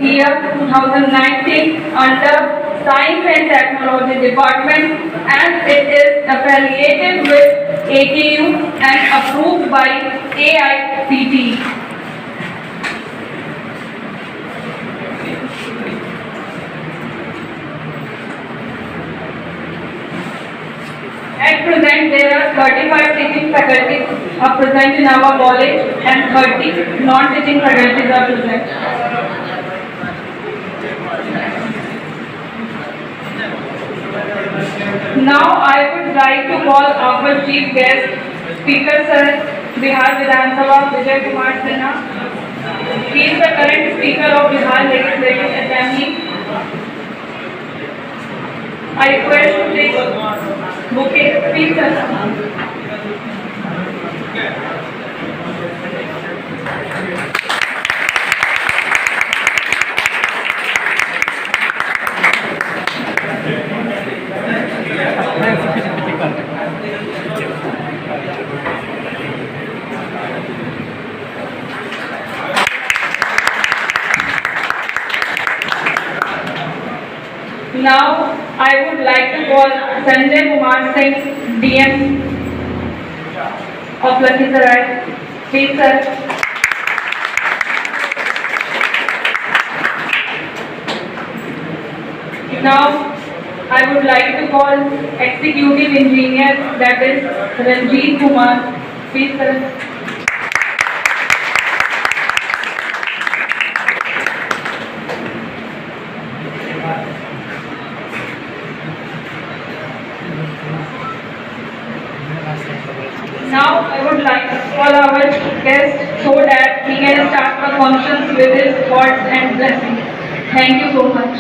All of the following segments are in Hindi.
Year 2019 under Science and Technology Department, and it is affiliated with ATU and approved by AICTE. At present, there are 35 teaching faculties are present in our college and 30 non-teaching faculties are present. Now I would like to call our chief guest, Speaker Sir, Bihar Vidhan Sabha, Vijay Kumar Sinha. He is the current Speaker of Bihar Legislative Assembly. I request to take bouquet, please sir. Now I would like to call Sanjay Kumar Singh, DM of Lakhisaray. Please sir. Now I would like to call Executive Engineer, that is Ranjit Kumar. Please sir. Now I would like to call our guest so that he can start the functions with his words and blessings. Thank you so much.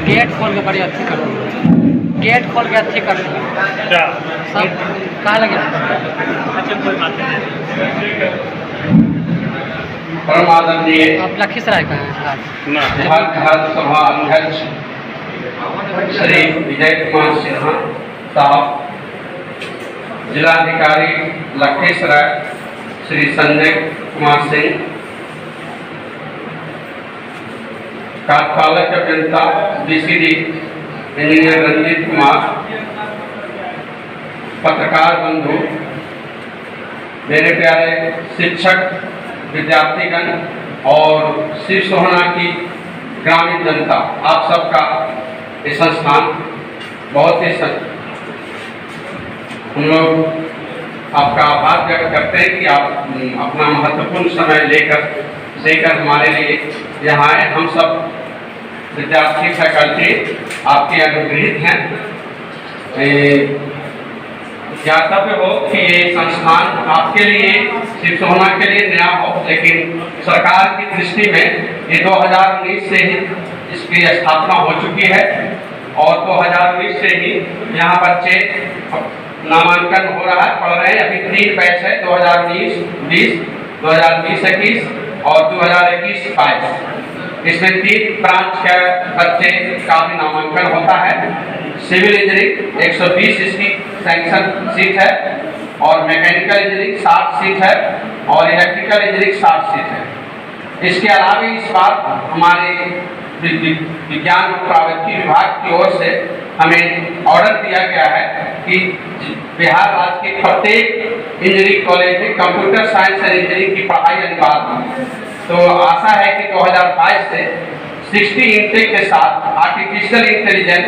Gate खोल के बड़ी अच्छी कर गेट खोल के अच्छी कर सब कहाँ लगे। अच्छा कोई बात नहीं। आप लखीसराय का है बिहार विधानसभा अध्यक्ष श्री विजय कुमार सिन्हा साहब, जिलाधिकारी लखीसराय श्री संजय कुमार सिंह, कार्यपालक अभियंता बीसीडी इंजीनियर रंजीत कुमार, पत्रकार बंधु, मेरे प्यारे शिक्षक विद्यार्थीगण और श्री सोहना की ग्रामीण जनता, आप सबका ये संस्थान बहुत ही हम लोग आपका आभार व्यक्त करते हैं कि आप अपना महत्वपूर्ण समय लेकर हमारे लिए यहाँ आए। हम सब विद्यार्थी फैकल्टी आपके अनुग्रहित हैं। ज्ञातव्य हो कि ये संस्थान आपके लिए, श्री सोहना के लिए नया हो, लेकिन सरकार की दृष्टि में ये 2019 से ही इसकी स्थापना हो चुकी है और 2019 से ही यहाँ बच्चे नामांकन हो रहा है, पढ़ रहे हैं। अभी 3 बैच है, 2020, 2020-21 और 2021-22। इसमें 3 ब्रांच के बच्चे का भी नामांकन होता है। सिविल इंजीनियरिंग 120 इसकी सैंक्शन सीट है और मैकेनिकल इंजीनियरिंग 60 सीट है और इलेक्ट्रिकल इंजीनियरिंग 60 सीट है। इसके अलावा इस बार हमारे विज्ञान और प्रौद्योगिकी विभाग की ओर से हमें ऑर्डर दिया गया है कि बिहार राज्य के प्रत्येक इंजीनियरिंग कॉलेज में कंप्यूटर साइंस और इंजीनियरिंग की पढ़ाई अनिवार्य है। तो आशा है कि 2022 से 60 इंटेक के साथ आर्टिफिशियल इंटेलिजेंस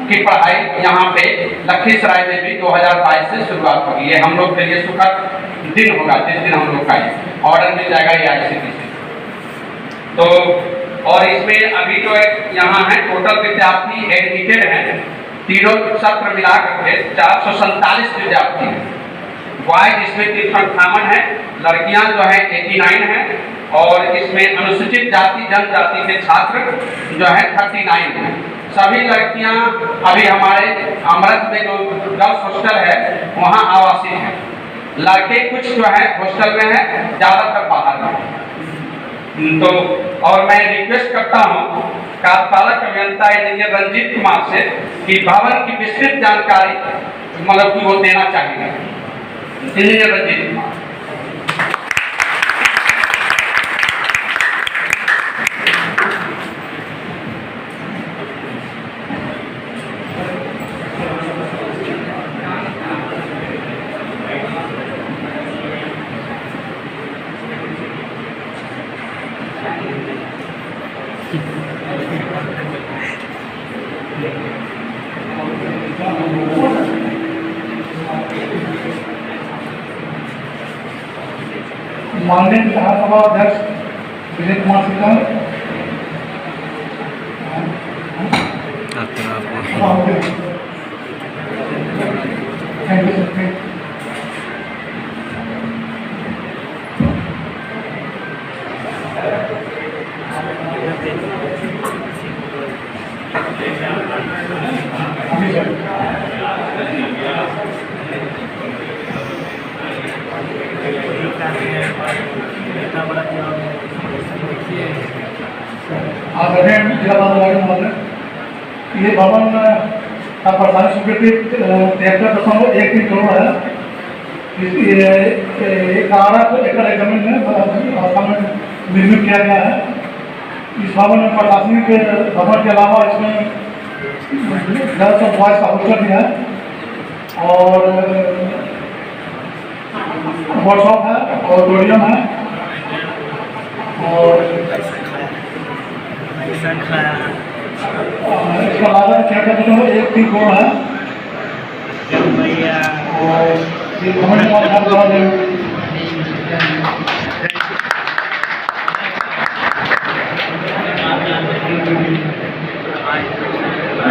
की पढ़ाई यहाँ पे लखीसराय में भी 2022 से शुरुआत होगी। ये हम लोग के लिए सुखद दिन होगा जिस दिन हम लोग का ऑर्डर मिल जाएगा AICTE से। तो और इसमें अभी जो यहाँ है टोटल विद्यार्थी एडमिटेड हैं, तीनों सत्र मिला करके 447 विद्यार्थी हैं। बॉयज इसमें 358 है, लड़कियां जो है 89 हैं और इसमें अनुसूचित जाति जनजाति के छात्र जो है 39 हैं। सभी लड़कियां अभी हमारे अमृत में जो गर्ल्स हॉस्टल है वहाँ आवासीय हैं। लड़के कुछ जो है हॉस्टल में है, ज़्यादातर बाहर में। तो और मैं रिक्वेस्ट करता हूँ कार्यपालक अभियंता इंजीनियर रंजीत कुमार से कि भवन की विस्तृत जानकारी मतलब कि वो देना चाहिए। इंजीनियर रंजीत कुमार। माननीय विधानसभा अध्यक्ष विजय कुमार सिन्हा, आदरणीय जिला पदाधिकारी महोदय, ये भवन का प्रशासनिक स्वीकृति 73.13 करोड़ है। इसकी 11 एकड़ जमीन में निर्मित किया गया है। इस भवन में प्रशासनिक भवन के अलावा इसमें गर्ल्स और बॉयज का हॉस्टल भी है और वर्कशॉप है, ऑडिटोरियम है और इसका लागत 73.13 करोड़ है। और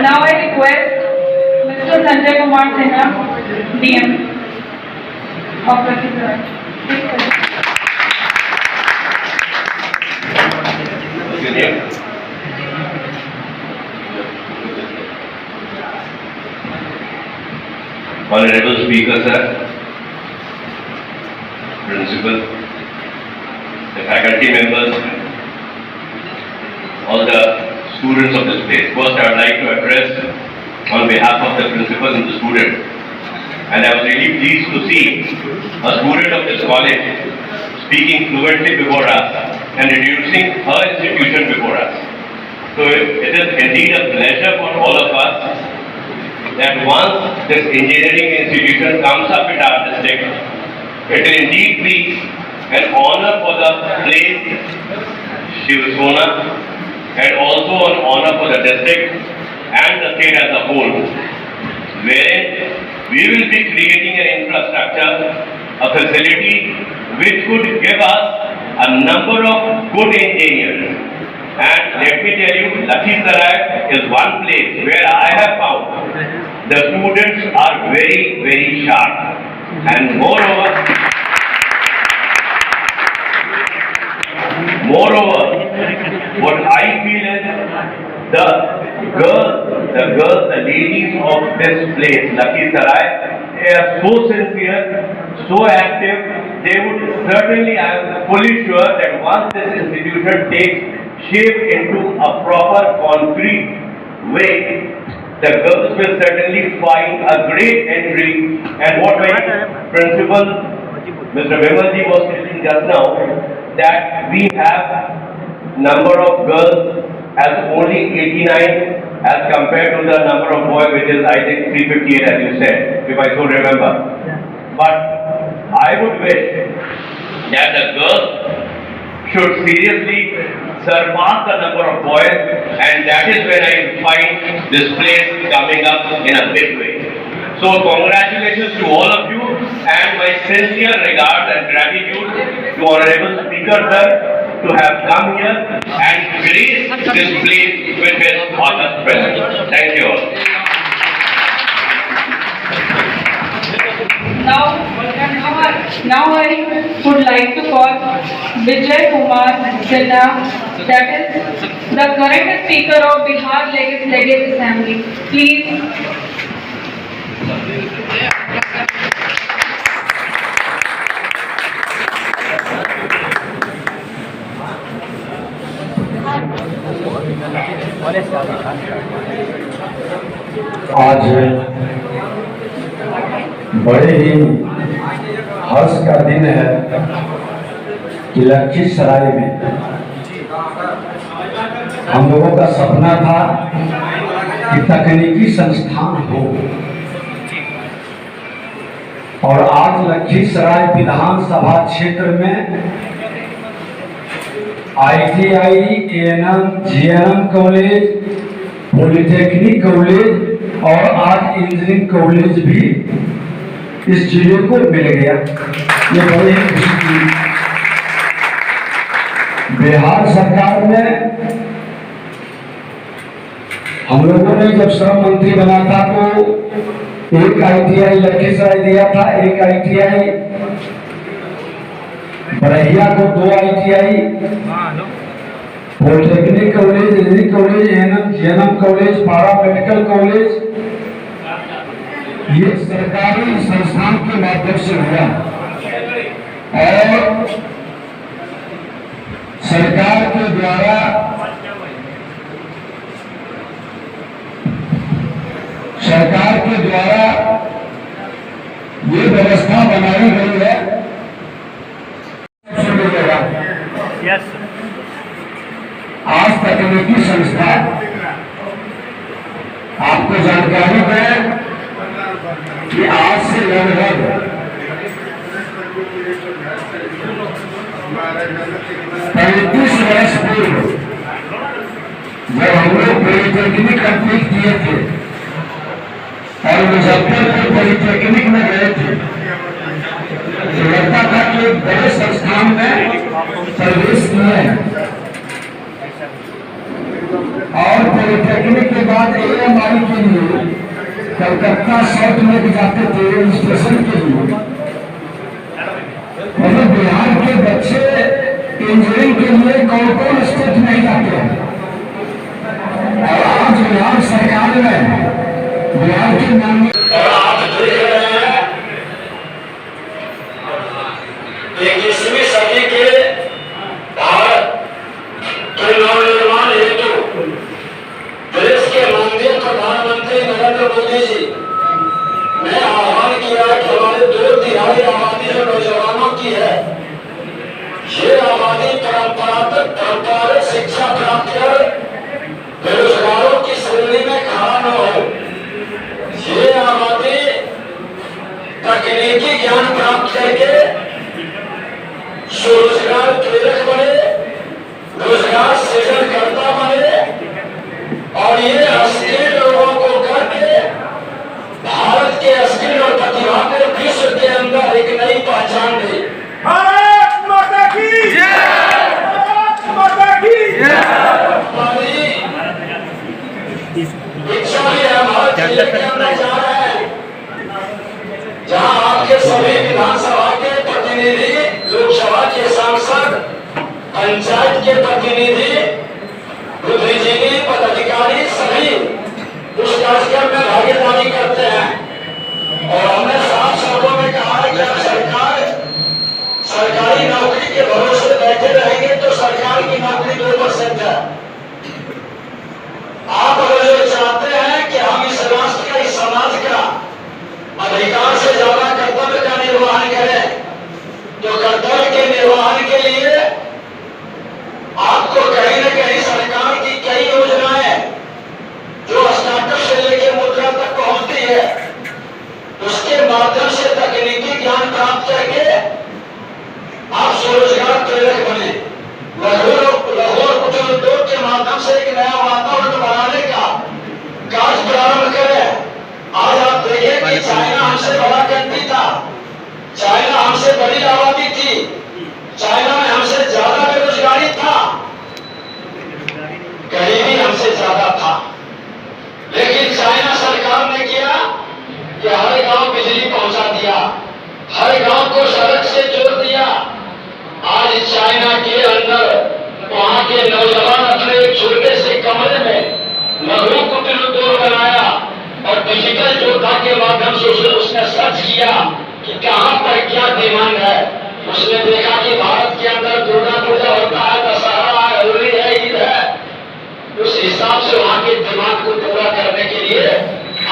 Now I request Mr. Sanjay Kumar Sinha, DM of Lakhisaray. Honorable Speaker, sir, Principal, the faculty members, all the students of this place. First, I would like to address on behalf of the principal and the student. And I was really pleased to see a student of this college speaking fluently before us and introducing her institution before us. So it is indeed a pleasure for all of us that once this engineering institution comes up in our district, it will indeed be an honor for the place Shivsona and also an honor for the district and the state as a whole, wherein we will be creating an infrastructure, a facility which could give us a number of good engineers. And let me tell you, Lakhisaray is one place where I have found the students are very, very sharp. And moreover, what I feel is the ladies of this place, Lakhisaray, they are so sincere, so active. They would certainly, I am fully sure that once this institution takes shape into a proper concrete way, the girls will certainly find a great entry. And what my principal, Mr. Vimalji, was telling just now, that we have number of girls as only 89 as compared to the number of boys, which is I think 358 as you said, if I so remember. But I would wish that the girls should seriously surpass the number of boys, and that is when I find this place coming up in a big way. So congratulations to all of you, and my sincere regards and gratitude to Honorable Speaker sir to have come here and graced this place with his august presence. Thank you all. Now I would like to call Vijay Kumar Sinha, that is the current Speaker of Bihar Legislative Assembly. Please. आज बड़े ही हर्ष का दिन है कि लखीसराय में हम लोगों का सपना था कि तकनीकी संस्थान हो, और आज लखीसराय विधानसभा क्षेत्र में ITI, ANM, GNM college, polytechnic college और आज इंजीनियरिंग कॉलेज भी इस जिले को मिल गया। ये बड़ी ही खुशी की। बिहार सरकार में हम लोगों ने जब श्रम मंत्री बना था तो एक ITI लखीसराय दिया था, एक ITI बरहिया को, 2 ITI, polytechnic college, engineering college, ANM, GNM college, पारा मेडिकल कॉलेज, ये सरकारी संस्थान के माध्यम से हुआ। और सरकार के द्वारा ये व्यवस्था बनाई गई है। आज तकनीकी संस्था आपको जानकारी दें कि आज से लगभग 35 वर्ष पूर्व जब हम लोग पॉलिटेक्निक कंप्लीट किए थे और मुजफ्फरपुर पॉलिटेक्निक में गए थे, तो लगता था कि एक बड़े संस्थान में प्रवेश किए हैं। और पॉलिटेक्निक के बाद AMI के लिए कलकत्ता साउथ में भी जाते थे रजिस्ट्रेशन के लिए। मतलब बिहार के बच्चे इंजीनियरिंग के लिए कौन कौन स्टेट नहीं जाते हैं। और आज बिहार सरकार में बिहार की मांग और आप देख रहे हैं 21वीं सदी के भारत के नवनिर्माण हेतु देश के माननीय प्रधानमंत्री नरेंद्र मोदी जी ने आह्वान किया कि हमारे 2/3 आबादी जो नौजवानों की है, ये आबादी परंपरागत शिक्षा प्राप्त कर बेरोजगारों की श्रेणी में खड़ा न हो। ये आबादी तकनीकी ज्ञान प्राप्त करके स्वरोजगार प्रेरक बने, रोजगार सृजनकर्ता बने और ये स्किल लोगों को करके भारत के स्किल और प्रतिभा को विश्व के अंदर एक नई पहचान दे। भारत माता की जय! भारत माता की जय! हमारी इच्छा भी है, भारत जिले के अंदर जा रहे हैं जहां आपके सभी विधानसभा के प्रतिनिधि, लोकसभा के सांसद, पंचायत के प्रतिनिधि, बुद्धिजीवी, पदाधिकारी सभी उस कार्यक्रम में भागीदारी करते हैं। और हमने साफ शब्दों में कहा है कि आप सरकारी नौकरी के भरोसे बैठे रहेंगे तो सरकार की नौकरी 2% है। आप अगर जो चाहते हैं कि हम इस राष्ट्र का, इस समाज का अधिकार से ज्यादा कर्तव्य का निर्वहन करें, तो कर्तव्य के निर्वहन के लिए आपको कहीं न कहीं सरकार की कई चाइना में हमसे ज्यादा बेरोजगारी था, गरीबी हमसे ज्यादा था, लेकिन चाइना सरकार ने किया कि हर गांव बिजली पहुंचा दिया, हर गांव को सड़क से जोड़ दिया। आज चाइना के अंदर वहां के नौजवान अपने एक छोटे से कमरे में लघु कुटीर उद्योग बनाया और डिजिटल योद्धा के माध्यम से उसने सर्च किया कि कहां पर क्या डिमांड है। उसने देखा कि भारत के अंदर दुर्गा पूजा होता है, दशहरा है, होली है, ईद है। उस हिसाब से वहां के डिमांड को पूरा करने के लिए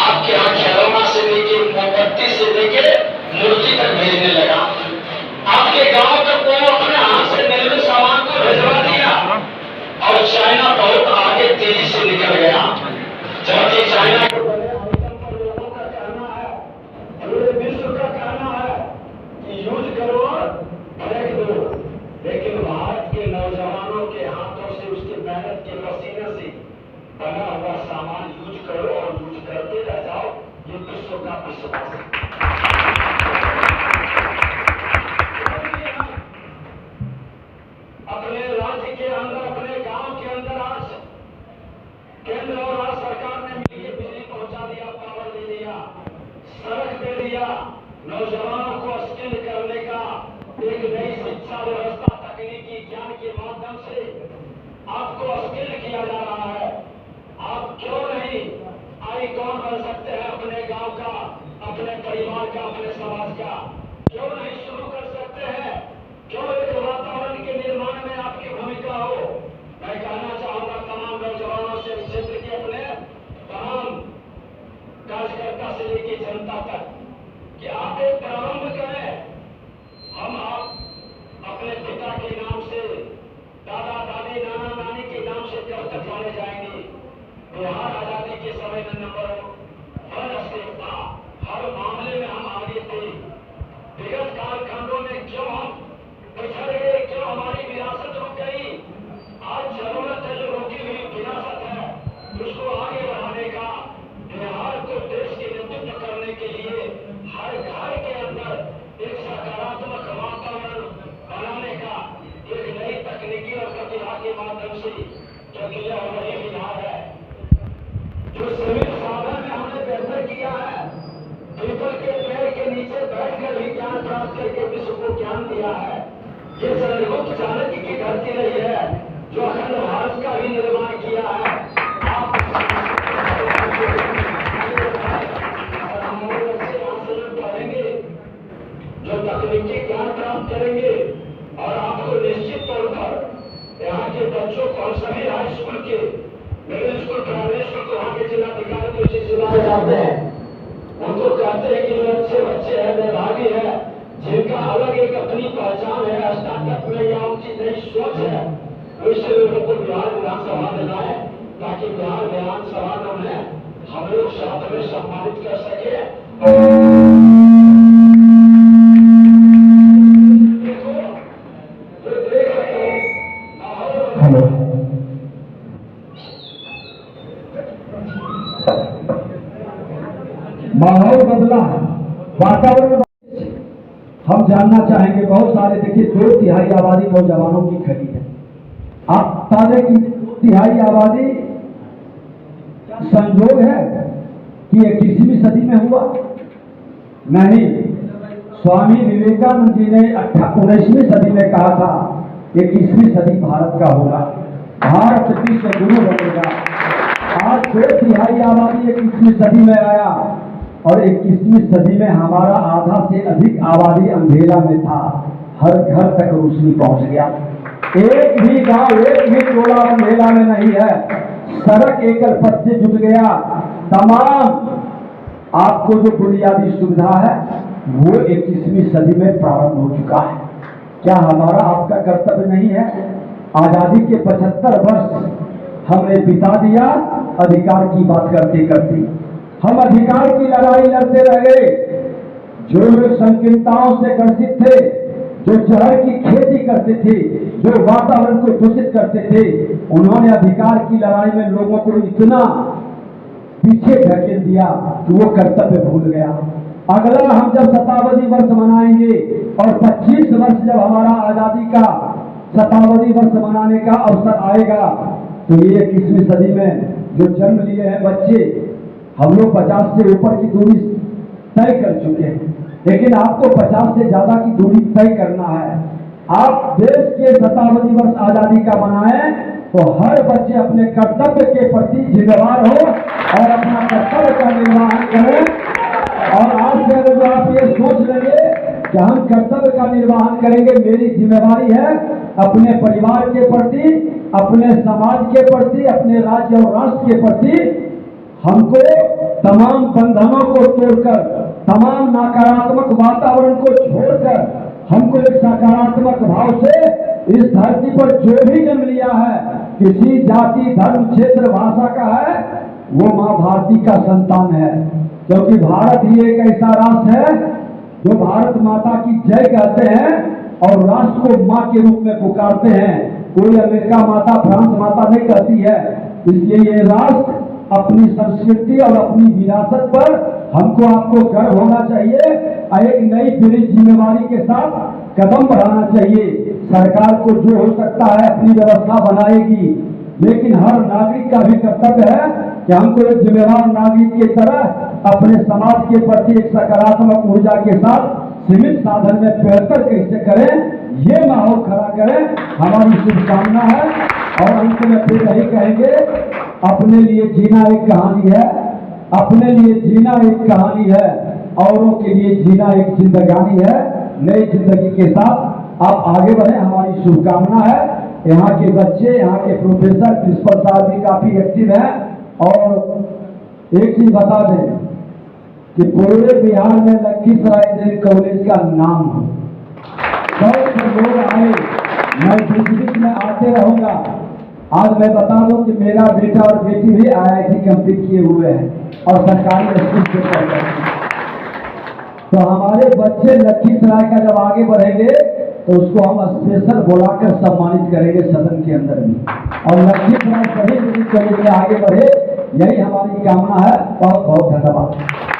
आपके यहाँ खिलौना से लेके मोमबत्ती से लेके मूर्ति तक भेजने लगा। आपके गांव तक वो अपने हाथ से निर्मित सामान को भिजवा दिया और चाइना बहुत आगे तेजी से निकल गया। जबकि चाइना के बने आइटम पर लोगों का कहना है, पूरे विश्व का कहना है कि यूज करो और फेंक दो, लेकिन भारत के नौजवानों के हाथों से उसके मेहनत के पसीने से बना हुआ सामान यूज करो और यूज करते रह जाओ। ये विश्व का विश्वास है। अपने राज्य के अंदर, अपने गांव के अंदर आज केंद्र और राज्य सरकार ने मिलकर बिजली पहुंचा दिया, पावर दे दिया, सड़क दे दिया। नौजवानों को स्किल करने का एक नई शिक्षा व्यवस्था, तकनीकी ज्ञान के माध्यम से आपको स्किल किया जा रहा है। आप क्यों नहीं आइकॉन बन सकते हैं अपने गांव का, अपने परिवार का, अपने समाज का? क्यों नहीं शुरू कर सकते हैं? क्यों एक वातावरण के निर्माण में आपकी भूमिका हो? मैं कहना चाहूंगा तमाम नौजवानों से, क्षेत्र के अपने तमाम कार्यकर्ता से लेकर जनता तक, कि आप एक प्रारंभ करें। हम आप अपने पिता के नाम से, दादा दादी, नाना नानी के नाम से कब तक माने जाएंगे? बिहार आजादी के समय में नंबर 1 स्टेट था, हर मामले में हम आगे थे। विगत कालखंडों में क्यों हम पिछड़ गए, क्यों हमारी विरासत रुक गई? आज जरूरत है, जो रुकी हुई विरासत है उसको आगे बढ़ाने का। बिहार को देश के नेतृत्व करने के लिए हर घर के अंदर एक सकारात्मक वातावरण बनाने का, एक नई तकनीकी और प्रतिभा के माध्यम से, क्योंकि यह वही बिहार है जो सीमित साधन में हमने बेहतर किया है। पीपल के पेड़ के नीचे बैठकर भी ज्ञान प्राप्त करके विश्व को ज्ञान दिया है। ये चंद्रगुप्त चाणक्य की धरती रही है जो अखंड भारत का भी निर्माण किया है। आप पढ़ेंगे, जो तकनीकी ज्ञान प्राप्त करेंगे, और आपको निश्चित तौर पर यहाँ के बच्चों को, हम सभी हाई स्कूल के, मिडिल स्कूल, प्राइमरी स्कूल को वहाँ के जिलाधिकारी को सिलसिलाए जाते हैं। उनको कहते हैं कि जो अच्छे बच्चे हैं, मेधावी है, जिनका अलग एक अपनी पहचान है, स्टार्टअप में या उनकी नई सोच है, उससे लोगों को बिहार विधानसभा देना है, ताकि बिहार विधानसभा में उन्हें हम लोग साथ में सम्मानित कर सके। माहौल बदला है, वातावरण। हम जानना चाहेंगे, बहुत सारे देखिए 2/3 आबादी नौजवानों की खड़ी है। आप ताजे की 2/3 आबादी संयोग है कि 21वीं सदी में हुआ? नहीं, स्वामी विवेकानंद जी ने 19वीं सदी में कहा था 21वीं सदी भारत का होगा, भारत विश्व गुरु बनेगा। आज 2/3 आबादी 21वीं सदी में आया और 21वीं सदी में हमारा आधा से अधिक आबादी अंधेरा में था, हर घर तक रोशनी पहुंच गया। एक भी गांव, एक भी टोला अंधेरा में नहीं है, सड़क एकल पथ से जुट गया। तमाम आपको जो बुनियादी सुविधा है वो 21वीं सदी में प्रारंभ हो चुका है। क्या हमारा आपका कर्तव्य नहीं है? आजादी के 75 वर्ष हमने बिता दिया अधिकार की बात करते करते। हम अधिकार की लड़ाई लड़ते रह गए। जो लोग संकीर्णताओं से ग्रसित थे, जो जहर की खेती करते थे, जो वातावरण को दूषित करते थे, उन्होंने अधिकार की लड़ाई में लोगों को इतना पीछे ढकेल दिया कि वो कर्तव्य भूल गया। अगला हम जब शताब्दी वर्ष मनाएंगे और 25 वर्ष जब हमारा आजादी का शताब्दी वर्ष मनाने का अवसर आएगा, तो ये 21वीं सदी में जो जन्म लिए हैं बच्चे, हम लोग 50 से ऊपर की दूरी तय कर चुके हैं, लेकिन आपको 50 से ज्यादा की दूरी तय करना है। आप देश के शताब्दी वर्ष आजादी का मनाएं तो हर बच्चे अपने कर्तव्य के प्रति जिम्मेवार हो और अपना कर्तव्य का निर्वहन करें। और आज से अगर आप ये सोच लेंगे कि हम कर्तव्य का निर्वहन करेंगे, मेरी जिम्मेवारी है अपने परिवार के प्रति, अपने समाज के प्रति, अपने राज्य और राष्ट्र के प्रति, हमको तमाम बंधनों को तोड़कर, तमाम नकारात्मक वातावरण को छोड़कर, हमको एक सकारात्मक भाव से इस धरती पर जो भी जन्म लिया है, किसी जाति धर्म क्षेत्र भाषा का है, वो माँ भारती का संतान है। क्योंकि भारत ही एक ऐसा राष्ट्र है जो भारत माता की जय कहते हैं और राष्ट्र को माँ के रूप में पुकारते हैं। कोई अमेरिका माता, फ्रांस माता नहीं कहती है। इसलिए ये राष्ट्र अपनी संस्कृति और अपनी विरासत पर हमको आपको गर्व होना चाहिए और एक नई पीढ़ी जिम्मेवारी के साथ कदम बढ़ाना चाहिए। सरकार को जो हो सकता है अपनी व्यवस्था बनाएगी, लेकिन हर नागरिक का भी कर्तव्य है कि हमको एक जिम्मेवार नागरिक की तरह अपने समाज के प्रति एक सकारात्मक ऊर्जा के साथ सीमित साधन में बेहतर कैसे करें, ये माहौल खड़ा करें, हमारी शुभकामना है। और अंत में फिर यही कहेंगे, अपने लिए जीना एक कहानी है, अपने लिए जीना एक कहानी है, औरों के लिए जीना एक जिंदगानी है। नई जिंदगी के साथ आप आगे बढ़े, हमारी शुभकामना है। यहाँ के बच्चे, यहाँ के प्रोफेसर, प्रिंसिपल साहब भी काफी एक्टिव हैं। और एक चीज बता दें कि पूरे बिहार में लखीसराय जैन कॉलेज का नाम है। बहुत से लोग आए, मैं बीच में आते रहूंगा। आज मैं बता दूं कि मेरा बेटा और बेटी भी IIT कंप्लीट किए हुए हैं और सरकारी स्कूल से पढ़ रहे हैं। तो हमारे बच्चे लखीसराय का जब आगे बढ़ेंगे तो उसको हम स्पेशल बुलाकर सम्मानित करेंगे सदन के अंदर भी। और लखीसराय सभी कॉलेज में आगे बढ़े, यही हमारी कामना है। बहुत बहुत धन्यवाद।